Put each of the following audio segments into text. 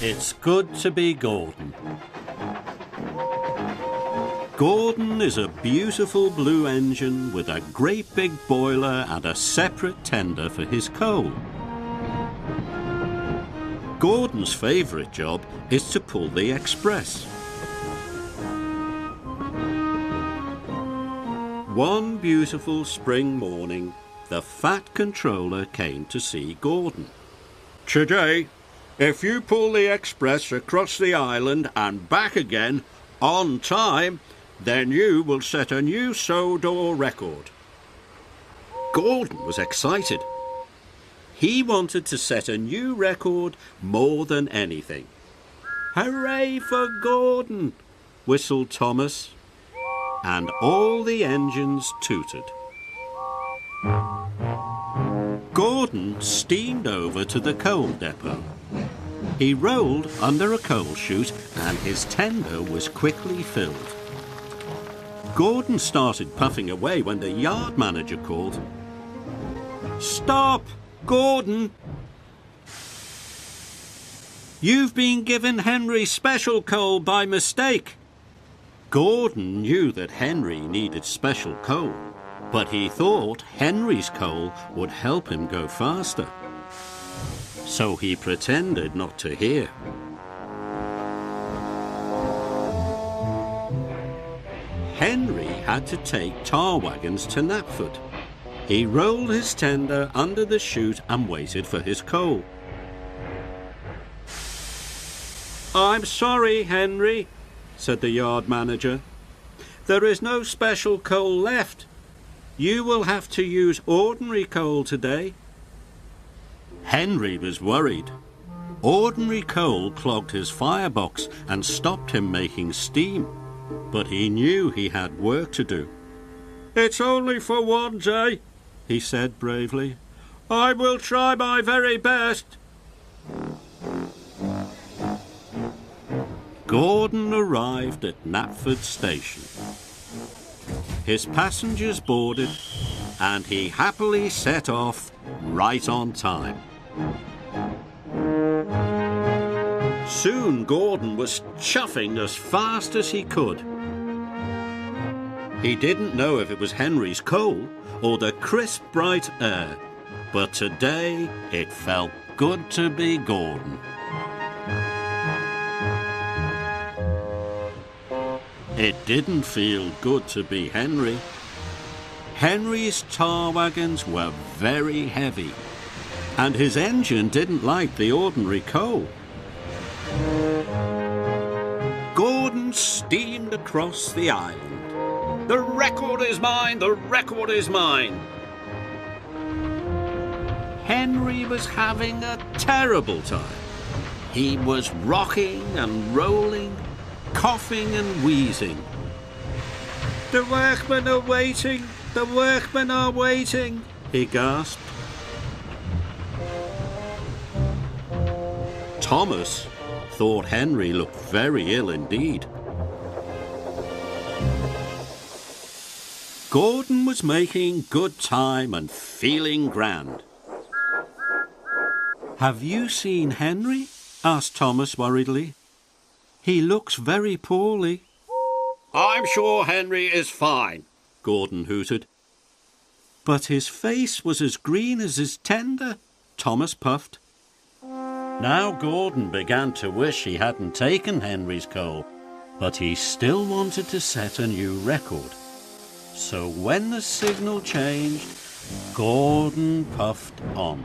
It's good to be Gordon. Gordon is a beautiful blue engine with a great big boiler and a separate tender for his coal. Gordon's favourite job is to pull the express. One beautiful spring morning, the fat controller came to see Gordon. "Today, if you pull the express across the island and back again on time, then you will set a new Sodor record." Gordon was excited. He wanted to set a new record more than anything. "Hooray for Gordon!" whistled Thomas, and all the engines tooted. Gordon steamed over to the coal depot. He rolled under a coal chute and his tender was quickly filled. Gordon started puffing away when the yard manager called, "Stop, Gordon! You've been given Henry special coal by mistake." Gordon knew that Henry needed special coal, but he thought Henry's coal would help him go faster. So he pretended not to hear. Henry had to take tar wagons to Knapford. He rolled his tender under the chute and waited for his coal. "I'm sorry, Henry," said the yard manager. "There is no special coal left. You will have to use ordinary coal today." Henry was worried. Ordinary coal clogged his firebox and stopped him making steam, but he knew he had work to do. "It's only for one day," he said bravely. "I will try my very best." Gordon arrived at Knapford station. His passengers boarded, and he happily set off right on time. Soon Gordon was chuffing as fast as he could. He didn't know if it was Henry's coal or the crisp, bright air, but today it felt good to be Gordon. It didn't feel good to be Henry. Henry's tar wagons were very heavy, and his engine didn't like the ordinary coal. Gordon steamed across the island. "The record is mine! The record is mine!" Henry was having a terrible time. He was rocking and rolling, coughing and wheezing. "The workmen are waiting! The workmen are waiting!" he gasped. Thomas thought Henry looked very ill indeed. Gordon was making good time and feeling grand. "Have you seen Henry?" asked Thomas worriedly. "He looks very poorly." "I'm sure Henry is fine," Gordon hooted. "But his face was as green as his tender," Thomas puffed. Now Gordon began to wish he hadn't taken Henry's coal, but he still wanted to set a new record. So when the signal changed, Gordon puffed on.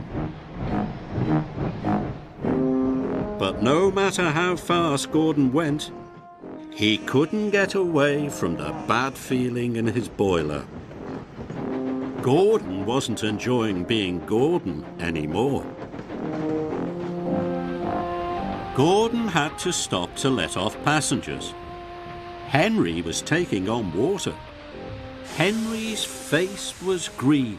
But no matter how fast Gordon went, he couldn't get away from the bad feeling in his boiler. Gordon wasn't enjoying being Gordon anymore. Gordon had to stop to let off passengers. Henry was taking on water. Henry's face was green.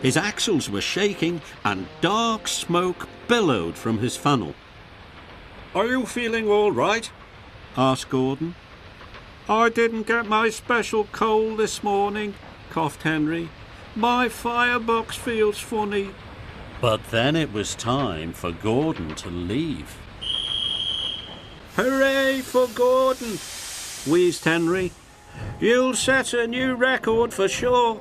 His axles were shaking and dark smoke billowed from his funnel. "Are you feeling all right?" asked Gordon. "I didn't get my special coal this morning," coughed Henry. "My firebox feels funny." But then it was time for Gordon to leave. Hooray for Gordon, wheezed Henry. You'll set a new record for sure.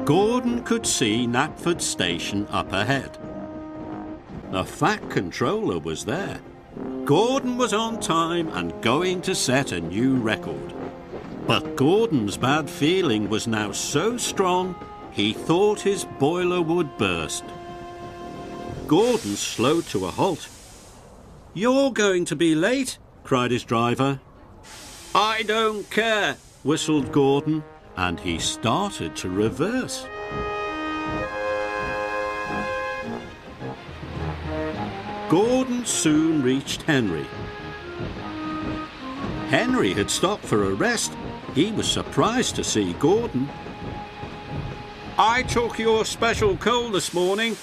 Gordon could see Knapford Station up ahead. The Fat Controller was there. Gordon was on time and going to set a new record. But Gordon's bad feeling was now so strong, he thought his boiler would burst. Gordon slowed to a halt. "You're going to be late," cried his driver. "I don't care," whistled Gordon, and he started to reverse. Gordon soon reached Henry. Henry had stopped for a rest. He was surprised to see Gordon. "I took your special coal this morning,"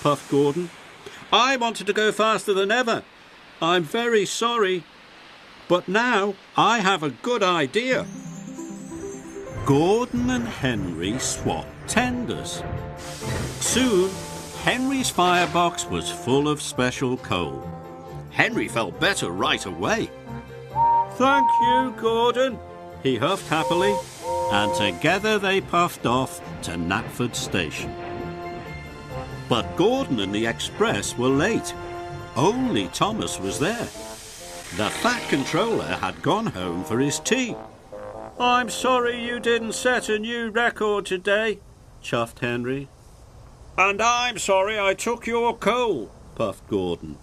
puffed Gordon. "I wanted to go faster than ever. I'm very sorry. But now I have a good idea." Gordon and Henry swapped tenders. Soon, Henry's firebox was full of special coal. Henry felt better right away. "Thank you, Gordon," he huffed happily, and together they puffed off to Knapford Station. But Gordon and the express were late. Only Thomas was there. The Fat Controller had gone home for his tea. "I'm sorry you didn't set a new record today," chuffed Henry. "And I'm sorry I took your coal," puffed Gordon.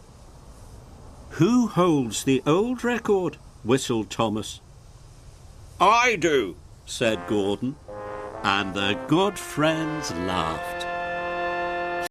"Who holds the old record?" whistled Thomas. "I do," said Gordon, and the good friends laughed.